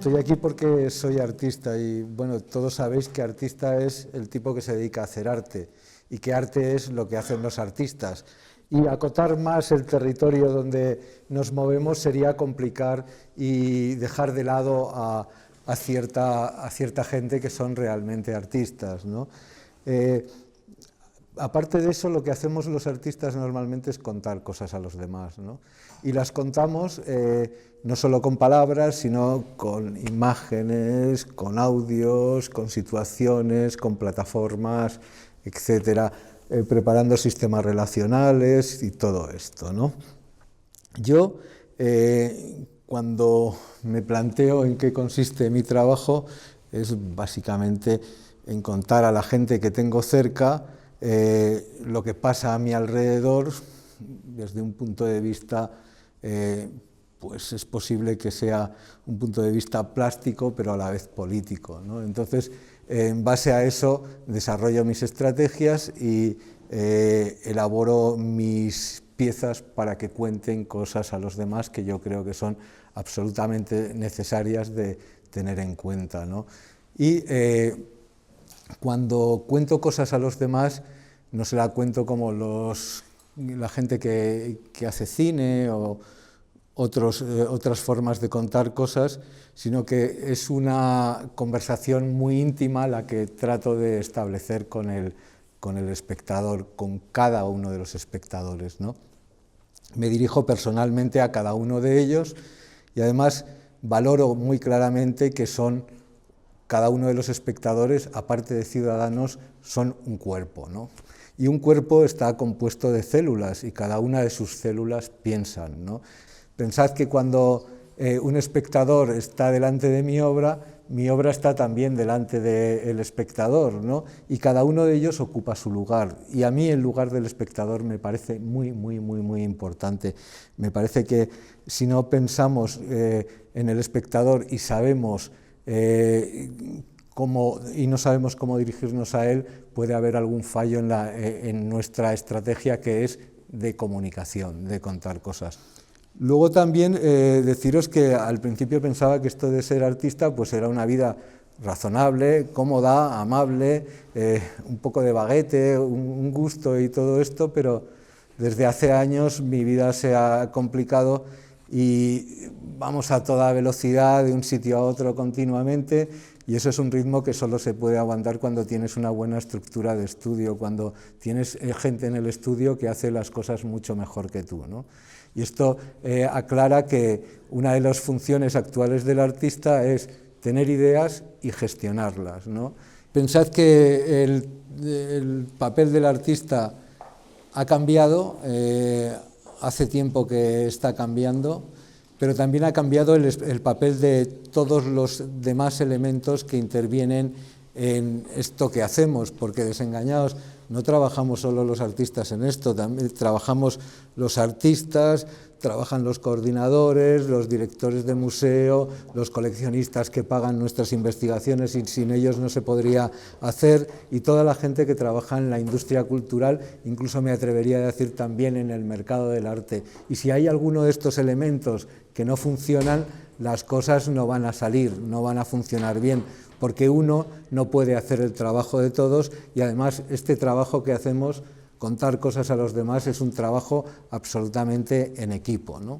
Estoy aquí porque soy artista y, bueno, todos sabéis que artista es el tipo que se dedica a hacer arte y que arte es lo que hacen los artistas. Y acotar más el territorio donde nos movemos sería complicar y dejar de lado a cierta gente que son realmente artistas, ¿no? Aparte de eso, lo que hacemos los artistas normalmente es contar cosas a los demás, ¿no? Y las contamos no solo con palabras, sino con imágenes, con audios, con situaciones, con plataformas, etcétera, preparando sistemas relacionales y todo esto, ¿no? Yo, cuando me planteo en qué consiste mi trabajo, es básicamente en contar a la gente que tengo cerca lo que pasa a mi alrededor desde un punto de vista, pues es posible que sea un punto de vista plástico, pero a la vez político, ¿no? Entonces, en base a eso, desarrollo mis estrategias y elaboro mis piezas para que cuenten cosas a los demás que yo creo que son absolutamente necesarias de tener en cuenta, ¿no? Y cuando cuento cosas a los demás, no se la cuento como la gente que hace cine o otras formas de contar cosas, sino que es una conversación muy íntima la que trato de establecer con el espectador, con cada uno de los espectadores, ¿no? Me dirijo personalmente a cada uno de ellos y además valoro muy claramente que cada uno de los espectadores, aparte de ciudadanos, son un cuerpo, ¿no? Y un cuerpo está compuesto de células y cada una de sus células piensan, ¿no? Pensad que cuando un espectador está delante de mi obra está también delante del espectador, ¿no? Y cada uno de ellos ocupa su lugar. Y a mí el lugar del espectador me parece muy, muy, muy, muy importante. Me parece que si no pensamos en el espectador y sabemos y no sabemos cómo dirigirnos a él, puede haber algún fallo en nuestra estrategia, que es de comunicación, de contar cosas. Luego también deciros que al principio pensaba que esto de ser artista pues era una vida razonable, cómoda, amable, un poco de baguete, un gusto y todo esto, pero desde hace años mi vida se ha complicado y vamos a toda velocidad de un sitio a otro continuamente, y eso es un ritmo que solo se puede aguantar cuando tienes una buena estructura de estudio, cuando tienes gente en el estudio que hace las cosas mucho mejor que tú, ¿no? Y esto aclara que una de las funciones actuales del artista es tener ideas y gestionarlas, ¿no? Pensad que el papel del artista ha cambiado, hace tiempo que está cambiando, pero también ha cambiado el papel de todos los demás elementos que intervienen en esto que hacemos, porque desengañados, no trabajamos solo los artistas en esto, también trabajamos los artistas, trabajan los coordinadores, los directores de museo, los coleccionistas que pagan nuestras investigaciones y sin ellos no se podría hacer, y toda la gente que trabaja en la industria cultural, incluso me atrevería a decir también en el mercado del arte. Y si hay alguno de estos elementos que no funcionan, las cosas no van a salir, no van a funcionar bien, porque uno no puede hacer el trabajo de todos, y además este trabajo que hacemos, contar cosas a los demás, es un trabajo absolutamente en equipo, ¿no?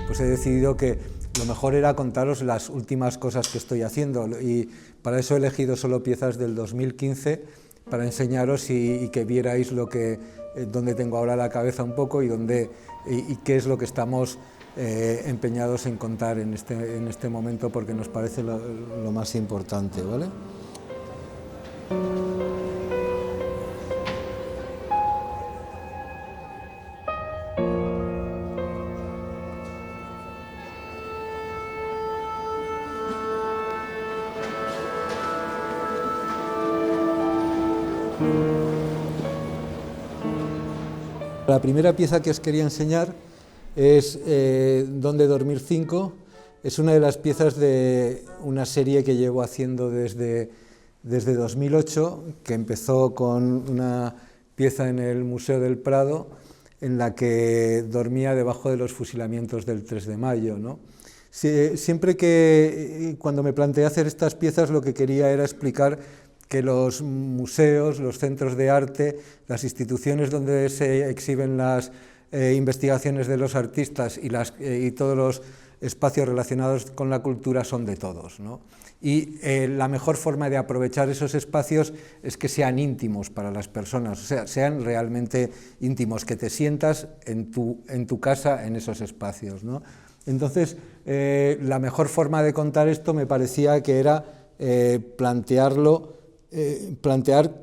Pues he decidido que lo mejor era contaros las últimas cosas que estoy haciendo, y para eso he elegido solo piezas del 2015 para enseñaros y que vierais dónde tengo ahora la cabeza un poco y qué es lo que estamos empeñados en contar en este momento, porque nos parece lo más importante, ¿vale? La primera pieza que os quería enseñar es Dónde dormir 5. Es una de las piezas de una serie que llevo haciendo desde 2008, que empezó con una pieza en el Museo del Prado, en la que dormía debajo de los fusilamientos del 3 de mayo, ¿no? Siempre que, cuando me planteé hacer estas piezas, lo que quería era explicar que los museos, los centros de arte, las instituciones donde se exhiben las investigaciones de los artistas y todos los espacios relacionados con la cultura son de todos, ¿no? Y la mejor forma de aprovechar esos espacios es que sean íntimos para las personas, o sea, sean realmente íntimos, que te sientas en tu casa en esos espacios, ¿no? Entonces, la mejor forma de contar esto me parecía que era plantear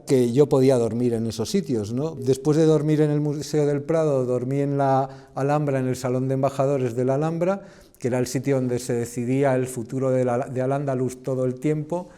que yo podía dormir en esos sitios, ¿no? Después de dormir en el Museo del Prado, dormí en la Alhambra, en el Salón de Embajadores de la Alhambra, que era el sitio donde se decidía el futuro de Al-Ándalus todo el tiempo.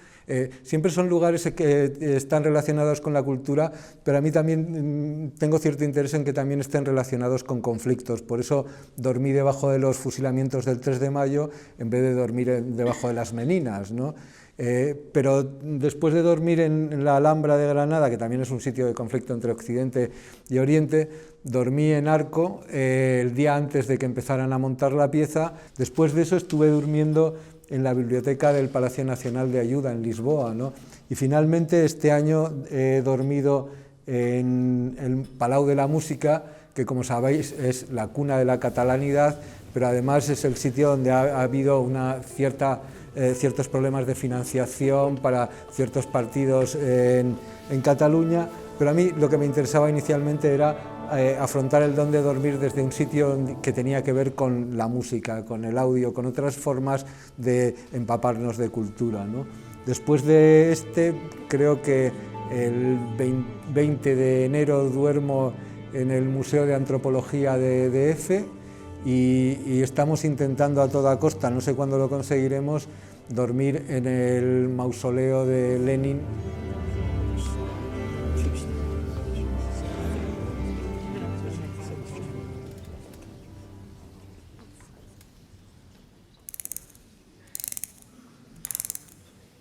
Siempre son lugares que están relacionados con la cultura, pero a mí también tengo cierto interés en que también estén relacionados con conflictos. Por eso dormí debajo de los fusilamientos del 3 de mayo en vez de dormir debajo de las Meninas, ¿no? Pero después de dormir en la Alhambra de Granada, que también es un sitio de conflicto entre Occidente y Oriente, dormí en Arco el día antes de que empezaran a montar la pieza. Después de eso estuve durmiendo en la biblioteca del Palacio Nacional de Ayuda en Lisboa, ¿no? Y finalmente este año he dormido en el Palau de la Música, que como sabéis es la cuna de la catalanidad, pero además es el sitio donde ha habido ciertos problemas de financiación para ciertos partidos en Cataluña, pero a mí lo que me interesaba inicialmente era afrontar el don de dormir desde un sitio que tenía que ver con la música, con el audio, con otras formas de empaparnos de cultura, ¿no? Después de creo que el 20 de enero duermo en el Museo de Antropología de EDF y estamos intentando a toda costa, no sé cuándo lo conseguiremos, dormir en el mausoleo de Lenin.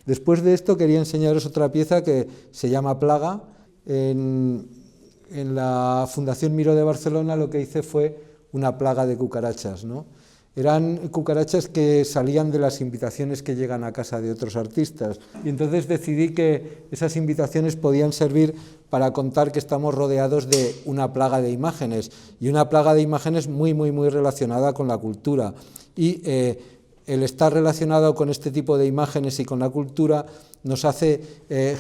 Después de esto quería enseñaros otra pieza que se llama Plaga. En la Fundación Miró de Barcelona lo que hice fue una plaga de cucarachas, ¿no? Eran cucarachas que salían de las invitaciones que llegan a casa de otros artistas. Y entonces decidí que esas invitaciones podían servir para contar que estamos rodeados de una plaga de imágenes, y una plaga de imágenes muy, muy, muy relacionada con la cultura. Y el estar relacionado con este tipo de imágenes y con la cultura nos hace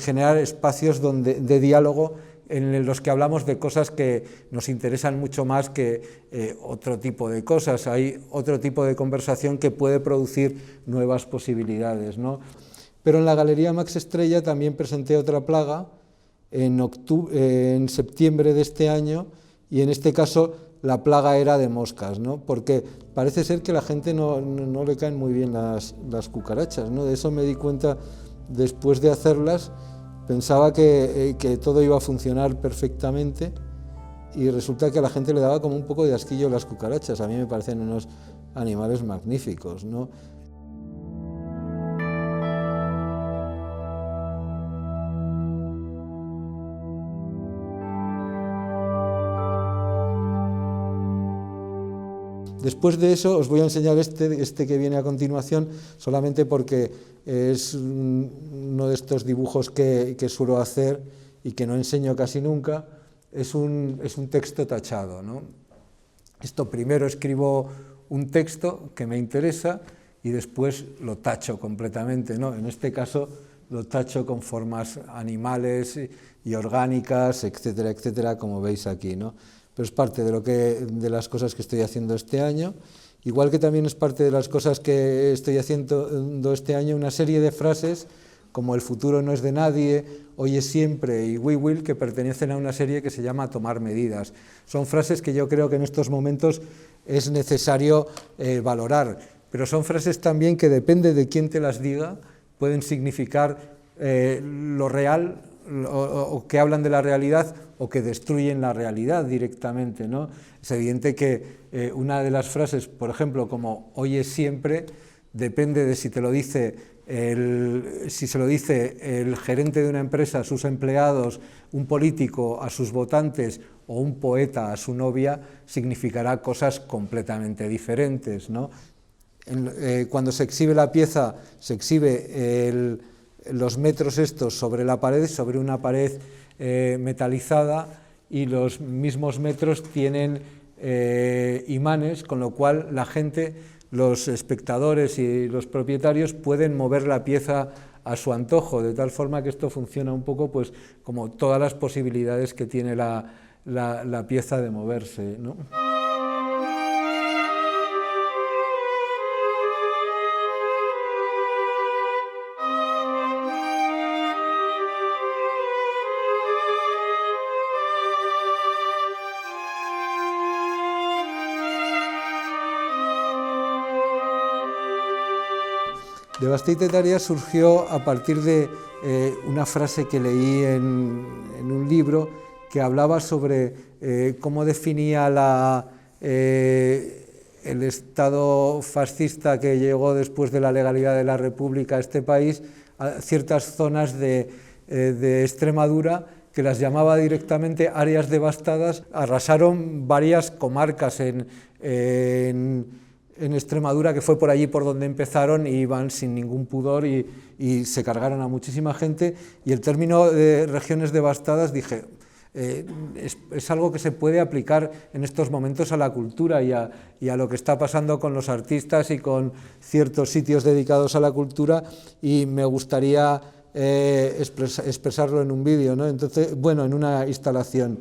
generar espacios de diálogo en los que hablamos de cosas que nos interesan mucho más que otro tipo de cosas. Hay otro tipo de conversación que puede producir nuevas posibilidades, ¿no? Pero en la Galería Max Estrella también presenté otra plaga en septiembre de este año, y en este caso la plaga era de moscas, ¿no? Porque parece ser que a la gente no le caen muy bien las cucarachas, ¿no? De eso me di cuenta después de hacerlas. Pensaba que todo iba a funcionar perfectamente y resulta que a la gente le daba como un poco de asquillo las cucarachas. A mí me parecen unos animales magníficos, ¿no? Después de eso os voy a enseñar este que viene a continuación, solamente porque es uno de estos dibujos que suelo hacer y que no enseño casi nunca. Es un texto tachado, ¿no? Esto primero escribo un texto que me interesa y después lo tacho completamente, ¿no? En este caso lo tacho con formas animales y orgánicas, etcétera, etcétera, como veis aquí, ¿no? Pero es parte de las cosas que estoy haciendo este año, igual que también es parte de las cosas que estoy haciendo este año una serie de frases como el futuro no es de nadie, hoy es siempre y we will, que pertenecen a una serie que se llama Tomar medidas. Son frases que yo creo que en estos momentos es necesario valorar, pero son frases también que depende de quién te las diga, pueden significar lo real o que hablan de la realidad o que destruyen la realidad directamente, ¿no? Es evidente que una de las frases, por ejemplo, como hoy es siempre, depende de si te lo dice si se lo dice el gerente de una empresa a sus empleados, un político a sus votantes o un poeta a su novia, significará cosas completamente diferentes, ¿no? Cuando se exhibe la pieza, se exhibe los metros estos sobre la pared, sobre una pared metalizada, y los mismos metros tienen imanes, con lo cual la gente, los espectadores y los propietarios pueden mover la pieza a su antojo, de tal forma que esto funciona un poco pues, como todas las posibilidades que tiene la pieza de moverse, ¿no? Devastate surgió a partir de una frase que leí en un libro que hablaba sobre cómo definía el Estado fascista que llegó después de la legalidad de la República a este país, a ciertas zonas de Extremadura, que las llamaba directamente áreas devastadas. Arrasaron varias comarcas en Extremadura, que fue por allí por donde empezaron, y iban sin ningún pudor y se cargaron a muchísima gente. Y el término de regiones devastadas, dije, es algo que se puede aplicar en estos momentos a la cultura y a lo que está pasando con los artistas y con ciertos sitios dedicados a la cultura, y me gustaría expresarlo en un vídeo, ¿no? Entonces, bueno, en una instalación.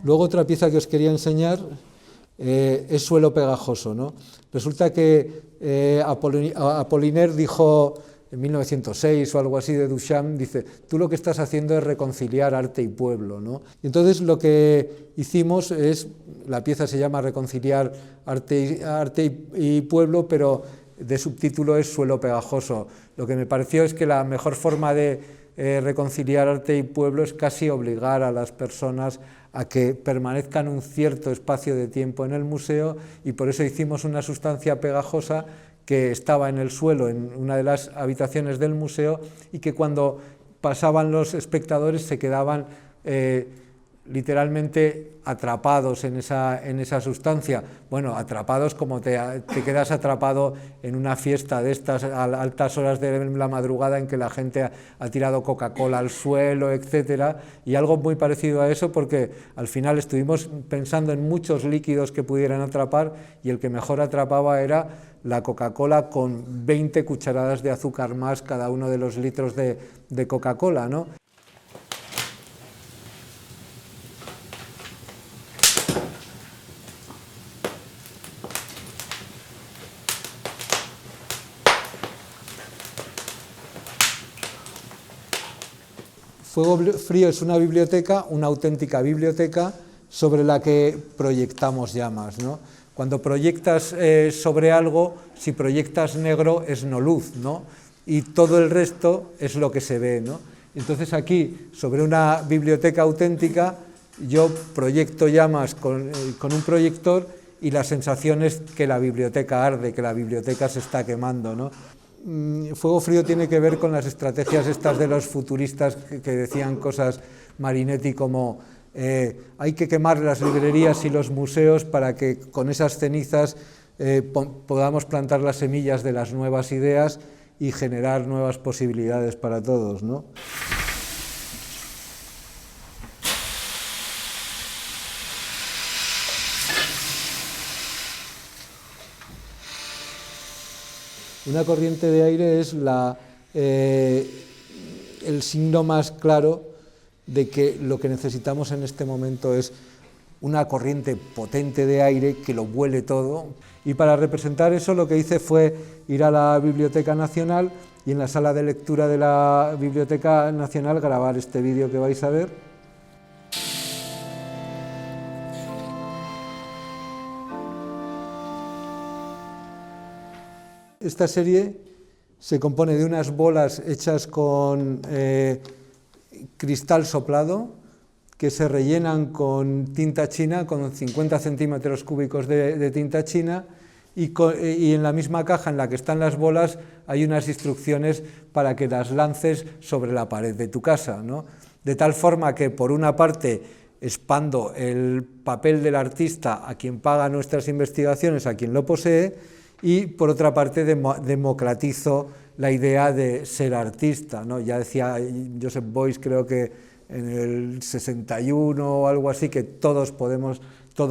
Luego otra pieza que os quería enseñar es Suelo pegajoso, ¿no? Resulta que Apollinaire dijo en 1906 o algo así de Duchamp, dice, tú lo que estás haciendo es reconciliar arte y pueblo, ¿no? Y entonces lo que hicimos es, la pieza se llama Reconciliar arte y pueblo, pero de subtítulo es Suelo pegajoso. Lo que me pareció es que la mejor forma de reconciliar arte y pueblo es casi obligar a las personas a que permanezcan un cierto espacio de tiempo en el museo, y por eso hicimos una sustancia pegajosa que estaba en el suelo en una de las habitaciones del museo, y que cuando pasaban los espectadores se quedaban literalmente atrapados en esa sustancia. Bueno, atrapados como te quedas atrapado en una fiesta de estas a altas horas de la madrugada en que la gente ha tirado Coca-Cola al suelo, etcétera, y algo muy parecido a eso, porque al final estuvimos pensando en muchos líquidos que pudieran atrapar, y el que mejor atrapaba era la Coca-Cola, con 20 cucharadas de azúcar más cada uno de los litros de Coca-Cola, ¿no? Fuego Frío es una biblioteca, una auténtica biblioteca, sobre la que proyectamos llamas, ¿no? Cuando proyectas sobre algo, si proyectas negro es no luz, ¿no? Y todo el resto es lo que se ve, ¿no? Entonces aquí, sobre una biblioteca auténtica, yo proyecto llamas con un proyector, y la sensación es que la biblioteca arde, que la biblioteca se está quemando, ¿no? Fuego Frío tiene que ver con las estrategias estas de los futuristas que decían cosas, Marinetti, como hay que quemar las librerías y los museos para que con esas cenizas podamos plantar las semillas de las nuevas ideas y generar nuevas posibilidades para todos, ¿no? Una corriente de aire es el signo más claro de que lo que necesitamos en este momento es una corriente potente de aire que lo vuele todo. Y para representar eso, lo que hice fue ir a la Biblioteca Nacional y en la sala de lectura de la Biblioteca Nacional grabar este vídeo que vais a ver. Esta serie se compone de unas bolas hechas con cristal soplado, que se rellenan con tinta china, con 50 centímetros cúbicos de tinta china, y en la misma caja en la que están las bolas hay unas instrucciones para que las lances sobre la pared de tu casa, ¿no? De tal forma que, por una parte, expando el papel del artista a quien paga nuestras investigaciones, a quien lo posee, y por otra parte democratizo la idea de ser artista, ¿no? Ya decía Joseph Beuys, creo que en el 61 o algo así, que todos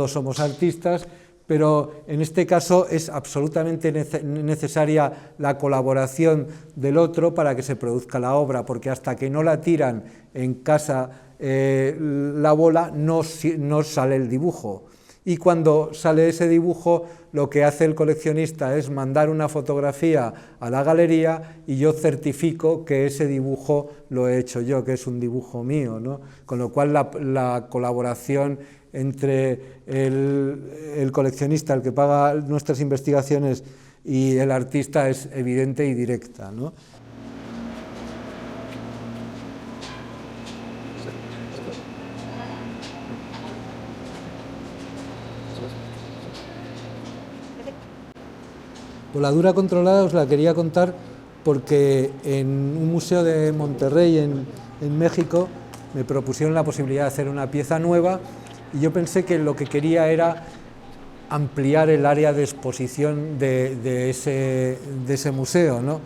somos artistas, pero en este caso es absolutamente necesaria la colaboración del otro para que se produzca la obra, porque hasta que no la tiran en casa la bola no sale el dibujo. Y cuando sale ese dibujo, lo que hace el coleccionista es mandar una fotografía a la galería y yo certifico que ese dibujo lo he hecho yo, que es un dibujo mío, ¿no? Con lo cual la colaboración entre el coleccionista, el que paga nuestras investigaciones, y el artista es evidente y directa, ¿no? Voladura controlada os la quería contar porque en un museo de Monterrey, en México, me propusieron la posibilidad de hacer una pieza nueva y yo pensé que lo que quería era ampliar el área de exposición de ese museo, ¿no?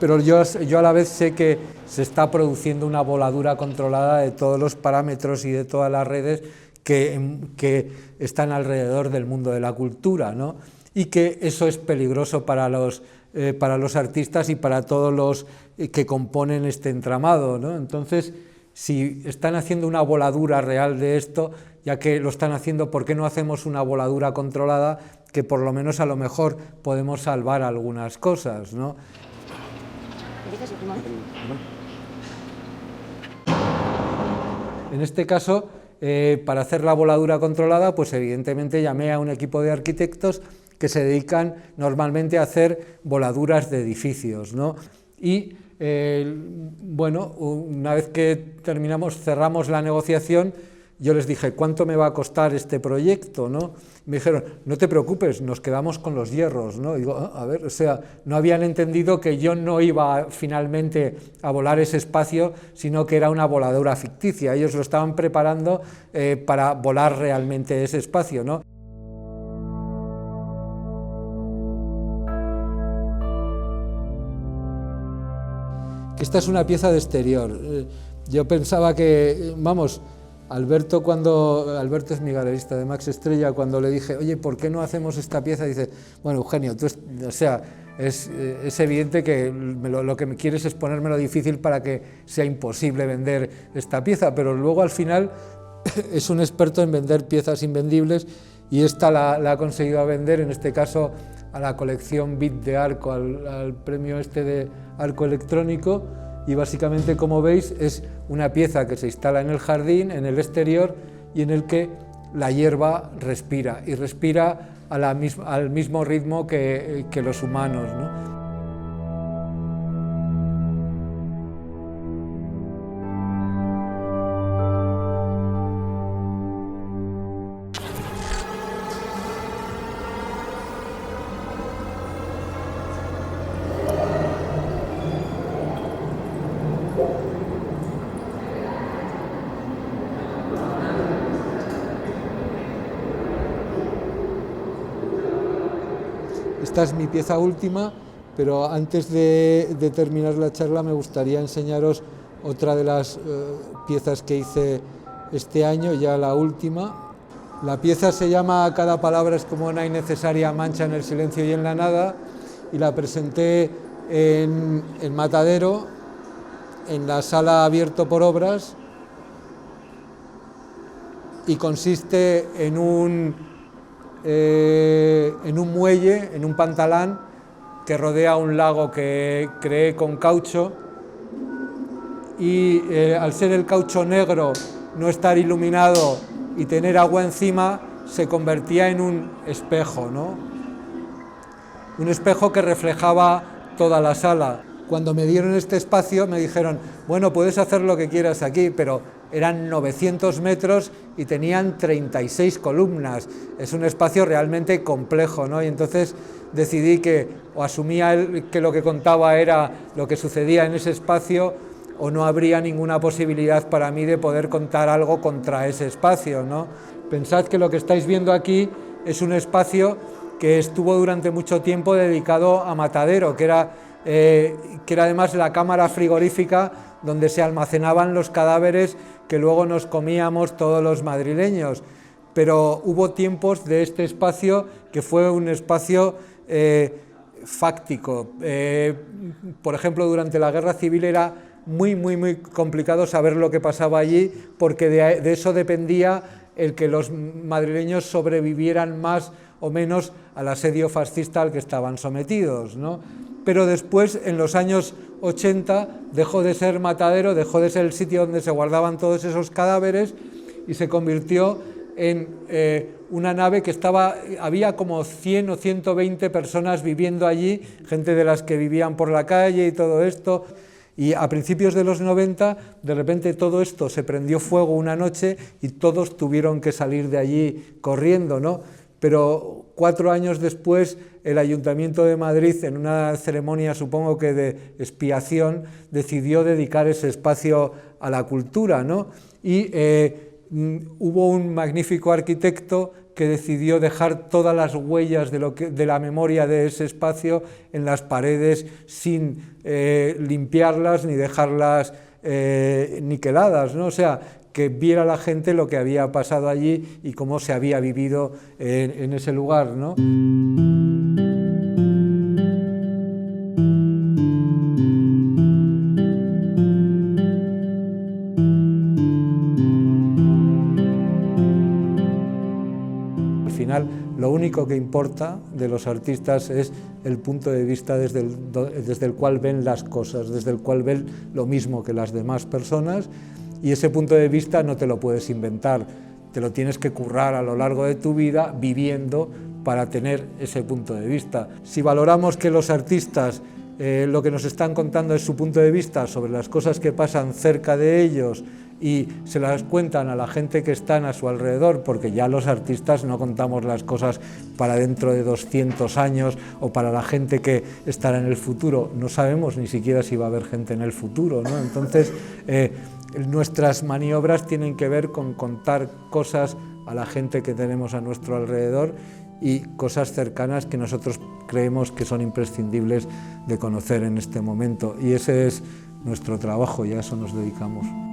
Pero yo a la vez sé que se está produciendo una voladura controlada de todos los parámetros y de todas las redes que están alrededor del mundo de la cultura, ¿no? Y que eso es peligroso para los artistas y para todos los que componen este entramado, ¿no? Entonces, si están haciendo una voladura real de esto, ya que lo están haciendo, ¿por qué no hacemos una voladura controlada que por lo menos a lo mejor podemos salvar algunas cosas, ¿no? En este caso, para hacer la voladura controlada, pues evidentemente llamé a un equipo de arquitectos que se dedican normalmente a hacer voladuras de edificios, ¿no? Y bueno, una vez que cerramos la negociación, yo les dije, ¿cuánto me va a costar este proyecto, ¿no? Me dijeron, no te preocupes, nos quedamos con los hierros, ¿no? Y digo, a ver, o sea, no habían entendido que yo no iba finalmente a volar ese espacio, sino que era una voladura ficticia. Ellos lo estaban preparando para volar realmente ese espacio, ¿no? Esta es una pieza de exterior. Yo pensaba que, vamos, Alberto es mi galerista de Max Estrella, cuando le dije, oye, ¿por qué no hacemos esta pieza? Dice, bueno, Eugenio, o sea, es evidente que lo que me quieres es ponérmelo difícil para que sea imposible vender esta pieza, pero luego al final es un experto en vender piezas invendibles y esta la ha conseguido vender, en este caso a la colección BIT de Arco, al premio de arco electrónico, y básicamente, como veis, es una pieza que se instala en el jardín, en el exterior, y en el que la hierba respira, y respira al mismo ritmo que los humanos, ¿no? Esta es mi pieza última, pero antes de terminar la charla me gustaría enseñaros otra de las piezas que hice este año, ya la última. La pieza se llama Cada palabra es como una innecesaria mancha en el silencio y en la nada, y la presenté en Matadero, en la sala Abierto por Obras, y consiste en un muelle, en un pantalán que rodea un lago que creé con caucho, y al ser el caucho negro, no estar iluminado y tener agua encima, se convertía en un espejo, ¿no? un espejo que reflejaba toda la sala. Cuando me dieron este espacio me dijeron, bueno, puedes hacer lo que quieras aquí, pero eran 900 metros y tenían 36 columnas. Es un espacio realmente complejo, ¿no? Y entonces decidí que o asumía que lo que contaba era lo que sucedía en ese espacio, o no habría ninguna posibilidad para mí de poder contar algo contra ese espacio, ¿no? Pensad que lo que estáis viendo aquí es un espacio que estuvo durante mucho tiempo dedicado a matadero, que era además la cámara frigorífica donde se almacenaban los cadáveres que luego nos comíamos todos los madrileños. Pero hubo tiempos de este espacio que fue un espacio fáctico. Por ejemplo, durante la Guerra Civil era muy complicado saber lo que pasaba allí, porque de eso dependía el que los madrileños sobrevivieran más o menos al asedio fascista al que estaban sometidos, ¿no? Pero después, en los años 80, dejó de ser matadero, dejó de ser el sitio donde se guardaban todos esos cadáveres y se convirtió en una nave que había como 100 o 120 personas viviendo allí, gente de las que vivían por la calle y todo esto. Y a principios de los 90, de repente todo esto se prendió fuego una noche y todos tuvieron que salir de allí corriendo, ¿no? Pero 4 años después, el Ayuntamiento de Madrid, en una ceremonia, supongo que de expiación, decidió dedicar ese espacio a la cultura, ¿no? Y hubo un magnífico arquitecto que decidió dejar todas las huellas de la memoria de ese espacio en las paredes sin limpiarlas ni dejarlas niqueladas, ¿no? O sea, que viera la gente lo que había pasado allí y cómo se había vivido en ese lugar, ¿no? Al final, lo único que importa de los artistas es el punto de vista desde el cual ven las cosas, desde el cual ven lo mismo que las demás personas, y ese punto de vista no te lo puedes inventar, te lo tienes que currar a lo largo de tu vida viviendo para tener ese punto de vista. Si valoramos que los artistas lo que nos están contando es su punto de vista sobre las cosas que pasan cerca de ellos y se las cuentan a la gente que están a su alrededor, porque ya los artistas no contamos las cosas para dentro de 200 años o para la gente que estará en el futuro, no sabemos ni siquiera si va a haber gente en el futuro, ¿no? Entonces, nuestras maniobras tienen que ver con contar cosas a la gente que tenemos a nuestro alrededor y cosas cercanas que nosotros creemos que son imprescindibles de conocer en este momento. Y ese es nuestro trabajo y a eso nos dedicamos.